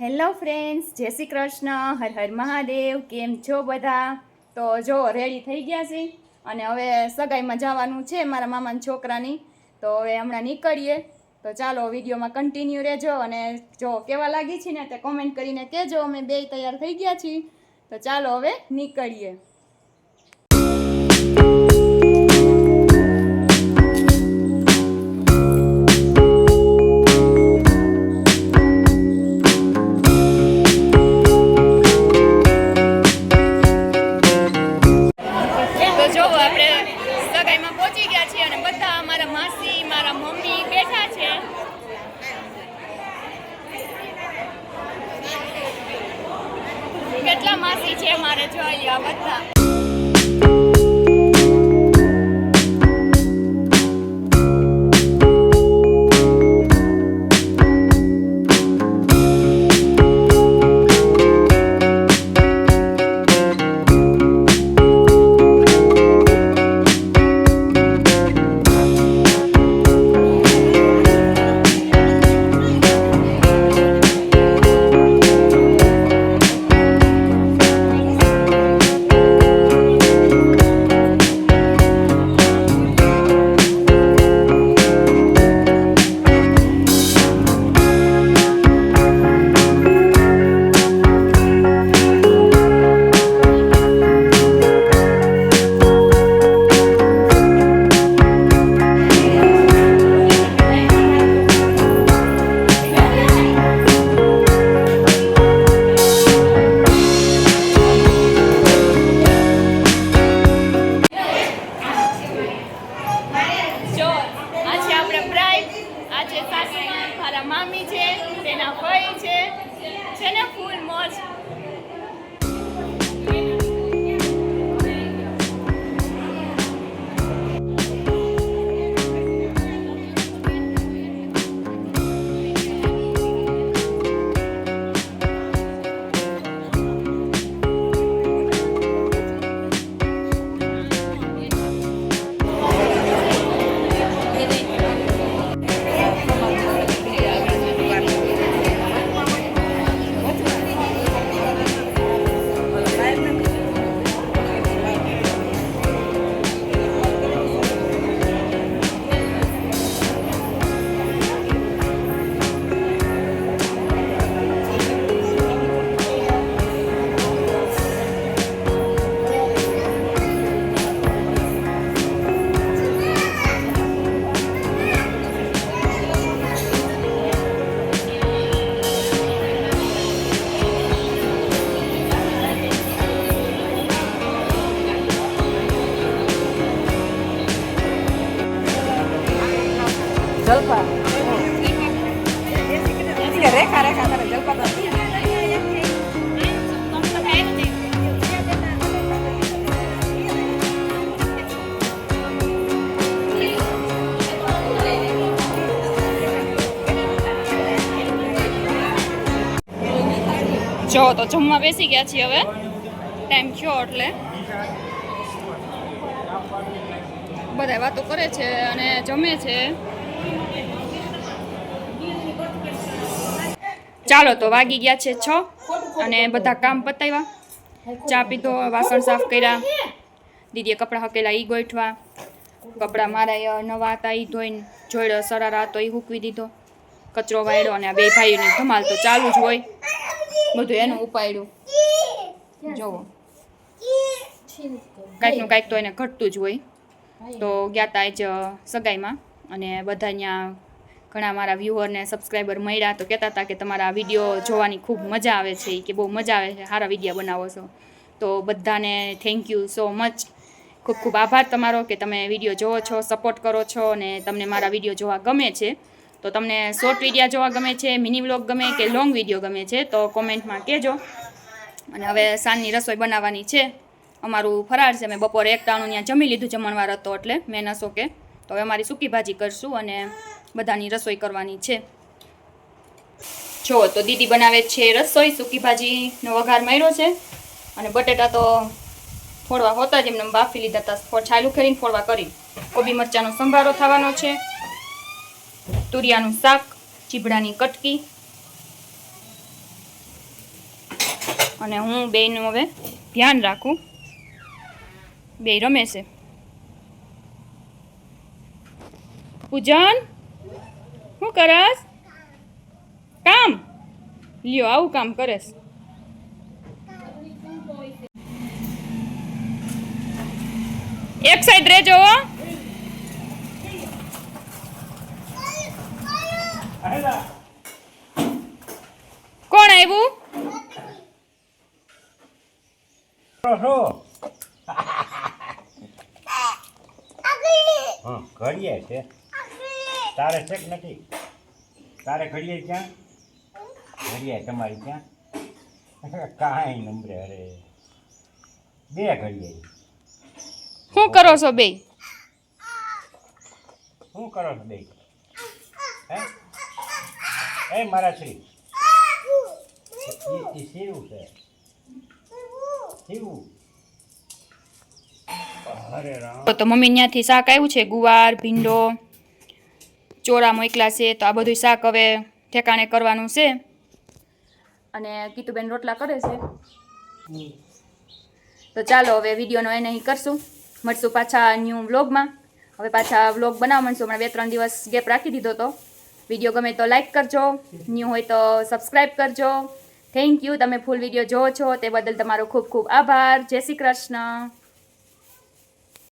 Hello friends, જય શ્રી કૃષ્ણ, હર હર મહાદેવ. કેમ છો બધા? તો જો રેડી થઈ ગયા છે અને હવે સગાઈમાં જવાનું છે મારા મામાના છોકરાની. તો હવે હમણાં નીકળીએ. તો ચાલો વિડીયોમાં કન્ટિન્યુ રહેજો અને જો કેવા લાગી છે ને તે કોમેન્ટ કરીને કહેજો. અમે બે તૈયાર થઈ ગયા છીએ, તો ચાલો હવે નીકળીએ. કેટલા માસી છે મારે જોઈ આ બધા. મામી છે, તેના ભાઈ છે ને ફૂલ મોજ. જલપા રેખા રેખા કરે જલપા તો જો તો જમવા બેસી ગયા છીએ. હવે ટાઈમ થયો એટલે બધા વાતો કરે છે અને જમે છે. ચાલો તો વાગી ગયા છે 6 અને બધા કામ પતાવ્યા. ચા પીધો, વાસણ સાફ કર્યા, દીદીએ કપડાં હકેલા એ ગોઠવા, કપડાં મારા નવા હતા એ ધોઈને જોડ્યો, સરારા હતો એ હૂકવી દીધો, કચરો વાળ્યો અને આ બે ભાઈઓની ધમાલ તો ચાલુ જ હોય. બધું એનું ઉપાડ્યું. જોવો કાંઈકનું કાંઈક તો એને ઘટતું જ હોય. તો ગયા હતા જ સગાઈમાં અને બધા અહીંયા ઘણા મારા વ્યુઅરને સબસ્ક્રાઈબર મળ્યા. તો કહેતા હતા કે તમારા વિડીયો જોવાની ખૂબ મજા આવે છે, કે બહુ મજા આવે છે, સારા વિડીયો બનાવો છો. તો બધાને થેન્ક યુ સો મચ. ખૂબ ખૂબ આભાર તમારો કે તમે વિડીયો જોવો છો, સપોર્ટ કરો છો અને તમને મારા વિડીયો જોવા ગમે છે. તો તમને શોર્ટ વિડીયો જોવા ગમે છે, મિની વ્લોગ ગમે કે લોંગ વિડીયો ગમે છે તો કોમેન્ટમાં કહેજો. અને હવે સાંજની રસોઈ બનાવવાની છે. અમારું ફરાળ છે. મેં બપોરે 1 ટાણું ત્યાં જમી લીધું, જમણવાર હતો એટલે મેં નસો કે. તો હવે અમારી સૂકી ભાજી કરશું અને બધાની રસોઈ કરવાની છે. જો તો દીદી બનાવે છે રસોઈ. સૂકી ભાજીનો વઘાર માર્યો છે અને બટેટા તો ફોડવા હોતા જ એમને બાફી લીધા હતા, છાલ ઉખેરીને ફોડવા કરી. કોબી મરચાંનો સંભારો થવાનો છે, તુરિયાનું શાક, ચીબડાની કટકી અને હું બેયનું હવે ધ્યાન રાખું. બે રમે છે. પૂજન શું કરસ? કામ લ્યો, આવું કામ કરેશ. એક સાઈડ રહેજો. કોણ આવ્યું? ઘડીએ છે તારે છે કે નથી? તારે ઘડીએ ક્યાં? ઘડીએ તમારી ક્યાં? કાંઈ નંબરે. અરે બે ઘડીએ. શું કરો છો બે? શું કરો છો બે? હે મારા શ્રી શીવું છે શીવું. અરે રામ. તો મમ્મી ત્યાંથી શાક આવ્યું છે, ગુવાર ભીંડો ચોળા મોકલા છે. તો આ બધું શાક હવે ઠેકાણે કરવાનું છે. અને કીતુબેન રોટલા કરે છે. તો ચાલો હવે વિડીયોનો એને અહીં કરશું. મળશું પાછા ન્યૂ વ્લોગમાં. હવે પાછા વ્લોગ બનાવવા માંડશું. હમણાં 2-3 દિવસ ગેપ રાખી દીધો તો. વિડીયો ગમે તો લાઈક કરજો, ન્યૂ હોય તો સબસ્ક્રાઈબ કરજો. Thank you. તમે ફૂલ વિડીયો જોવો છો તે બદલ તમારો ખૂબ ખૂબ આભાર. જય શ્રી કૃષ્ણ.